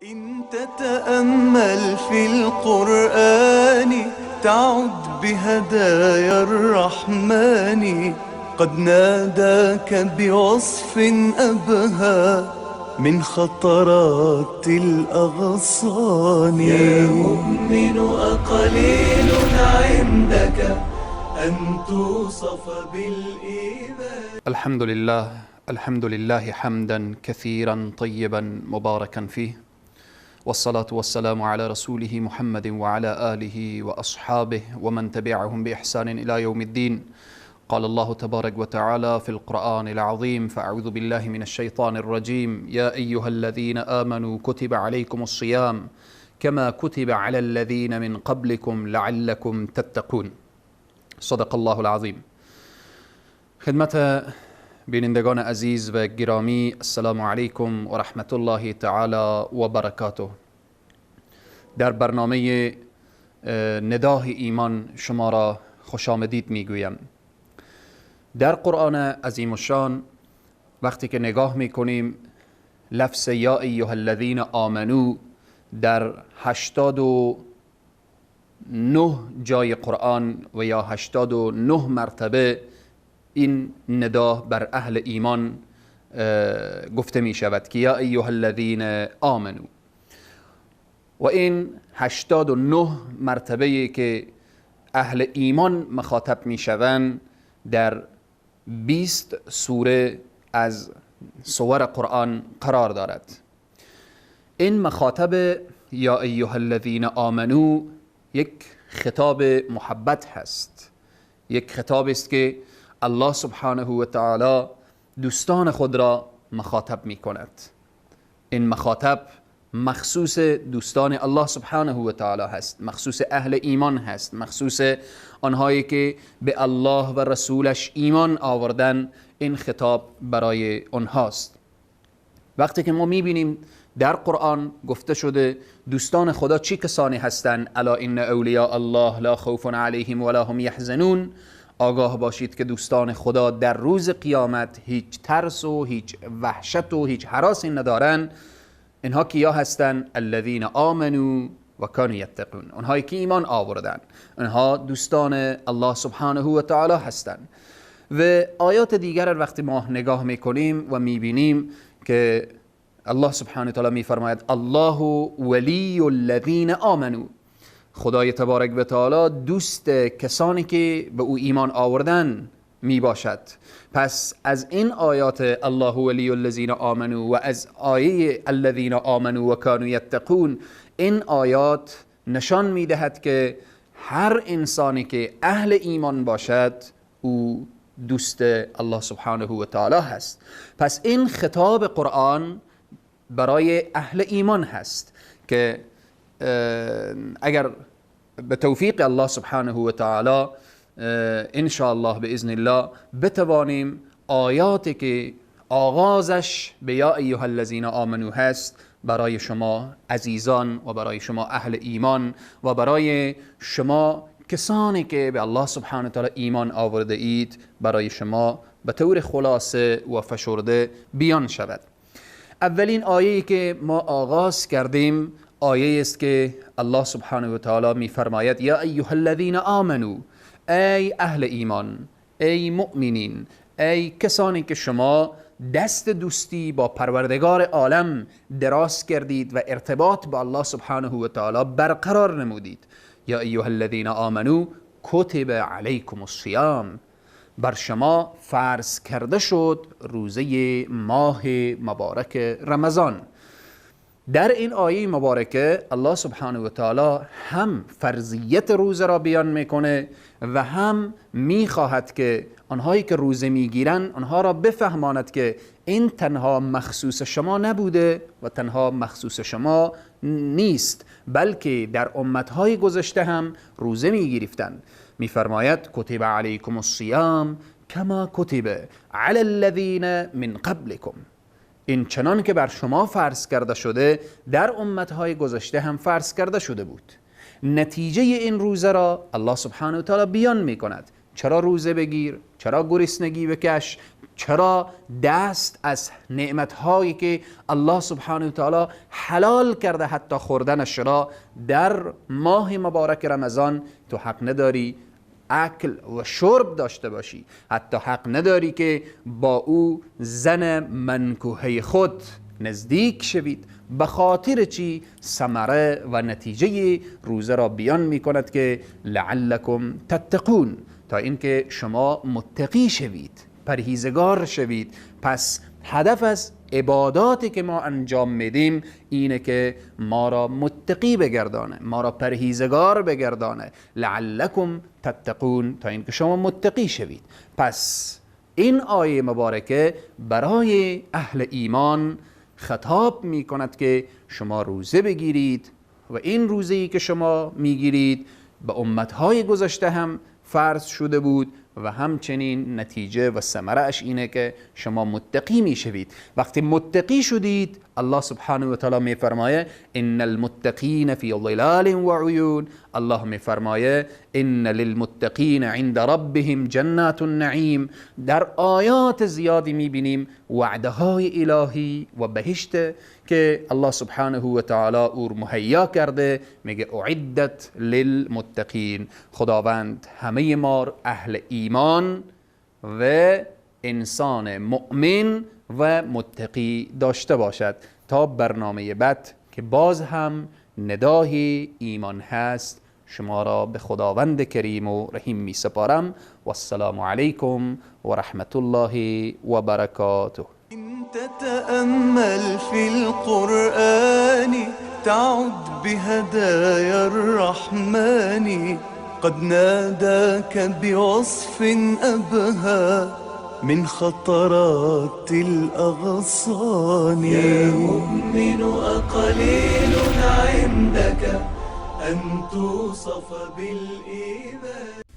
إن تتأمل في القرآن تعد بهدايا الرحمن قد ناداك بوصف أبهى من خطرات الأغصان. يا مؤمن أقليل عندك أن توصف بالإيمان. الحمد لله حمدا كثيرا طيبا مباركا فيه، والصلاة والسلام على رسوله محمد وعلى آله وأصحابه ومن تبعهم بإحسان إلى يوم الدين. قال الله تبارك وتعالى في القرآن العظيم: فأعوذ بالله من الشيطان الرجيم. يا أيها الذين آمنوا كتب عليكم الصيام كما كتب على الذين من قبلكم لعلكم تتقون. صدق الله العظیم. خدمت بینندگان عزیز و گرامی، السلام علیکم و رحمت الله تعالی و برکاته. در برنامه نداه ایمان شما را خوش آمدید میگویم. در قرآن عظیم الشان وقتی که نگاه میکنیم لفظ یا ایها الذین آمنو در 89 جای قرآن و یا 89 مرتبه این ندا بر اهل ایمان گفته می شود که یا ایها الذین آمنو، و این 89 مرتبه که اهل ایمان مخاطب می شوند در 20 سوره از سور قرآن قرار دارد. این مخاطب یا ایها الذین آمنو یک خطاب محبت هست، یک خطاب است که الله سبحانه و تعالی دوستان خود را مخاطب می کند. این مخاطب مخصوص دوستان الله سبحانه و تعالی هست، مخصوص اهل ایمان هست، مخصوص آنهایی که به الله و رسولش ایمان آوردن. این خطاب برای آنهاست. وقتی که ما می بینیم در قرآن گفته شده دوستان خدا چی کسانی هستند، الا ان اولیاء الله لا خوف علیهم ولا هم یحزنون، آگاه باشید که دوستان خدا در روز قیامت هیچ ترس و هیچ وحشت و هیچ هراسی ندارن. اینها کیا هستند؟ الذین آمنوا و کانوا یتقون، اونهایی که ایمان آوردن، اینها دوستان الله سبحانه و تعالی هستند. و آیات دیگر وقتی ما نگاه میکنیم و میبینیم که الله سبحانه و تعالی میفرماید الله ولی الذین آمنوا، خدای تبارک و تعالی دوست کسانی که به او ایمان آوردن می باشد. پس از این آیات الله ولی الذین آمنوا و از آیه الذین آمنوا و کانوا یتقون، این آیات نشان می دهد که هر انسانی که اهل ایمان باشد او دوست الله سبحانه و تعالی هست. پس این خطاب قرآن برای اهل ایمان هست که اگر به توفیق الله سبحانه و تعالی ان شاء الله باذن الله بتوانیم آیاتی که آغازش به یا ایها الذین آمنو هست برای شما عزیزان و برای شما اهل ایمان و برای شما کسانی که به الله سبحانه و تعالی ایمان آورده اید برای شما به طور خلاصه و فشرده بیان شود. اولین آیه‌ای که ما آغاز کردیم آیه است که الله سبحانه و تعالی می فرماید یا ایها الذین آمنو، ای اهل ایمان، ای مؤمنین، ای کسانی که شما دست دوستی با پروردگار عالم دراز کردید و ارتباط با الله سبحانه و تعالی برقرار نمودید. یا ایها الذین آمنو کتب علیکم الصیام، بر شما فرض کرده شد روزه ماه مبارک رمضان. در این آیه مبارکه الله سبحانه و تعالی هم فرضیت روزه را بیان میکنه و هم میخواهد که آنهایی که روزه میگیرن آنها را بفهماند که این تنها مخصوص شما نبوده و تنها مخصوص شما نیست، بلکه در امتهای گذشته هم روزه میگرفتند. میفرماید کتب علیکم الصیام کما کتب علی الذین من قبلکم، این چنان که بر شما فرض کرده شده در امتهای گذشته هم فرض کرده شده بود. نتیجه این روزه را الله سبحانه و تعالی بیان می کند. چرا روزه بگیر؟ چرا گرسنگی بکش؟ چرا دست از نعمتهایی که الله سبحانه و تعالی حلال کرده حتی خوردنش را در ماه مبارک رمضان تو حق نداری اکل و شرب داشته باشی، حتی حق نداری که با او زن منکوحه خود نزدیک شوید. به خاطر چی؟ ثمره و نتیجه روزه را بیان می کند که لعلکم تتقون، تا اینکه شما متقی شوید، پرهیزگار شوید. پس هدف از عباداتی که ما انجام میدیم اینه که ما را متقی بگردانه، ما را پرهیزگار بگردانه. لعلکم تتقون، تا اینکه شما متقی شوید. پس این آیه مبارکه برای اهل ایمان خطاب می کند که شما روزه بگیرید و این روزه‌ای که شما میگیرید به امتهای گذشته هم فرض شده بود و همچنین نتیجه و ثمره اش اینه که شما متقی می شوید. وقتی متقی شدید الله سبحانه و تعالی می فرمایه ان المتقین فی ظلال و عیون. الله می فرمایه ان للمتقین عند ربهم جنات النعیم. در آیات زیادی می بینیم وعده های الهی و بهشت که الله سبحانه و تعالی او مهیا کرده، میگه اعدت للمتقین. خداوند همه ما اهل ایمان و انسان مؤمن و متقی داشته باشد. تا برنامه بعد که باز هم ندای ایمان هست شما را به خداوند کریم و رحیم می سپارم. و السلام علیکم و رحمت الله و برکاته. إن تتأمل في القرآن تعد بهدايا الرحمن قد ناداك بوصف أبهى من خطرات الأغصان. يا مؤمن أقليل عندك أن توصف بالإيمان.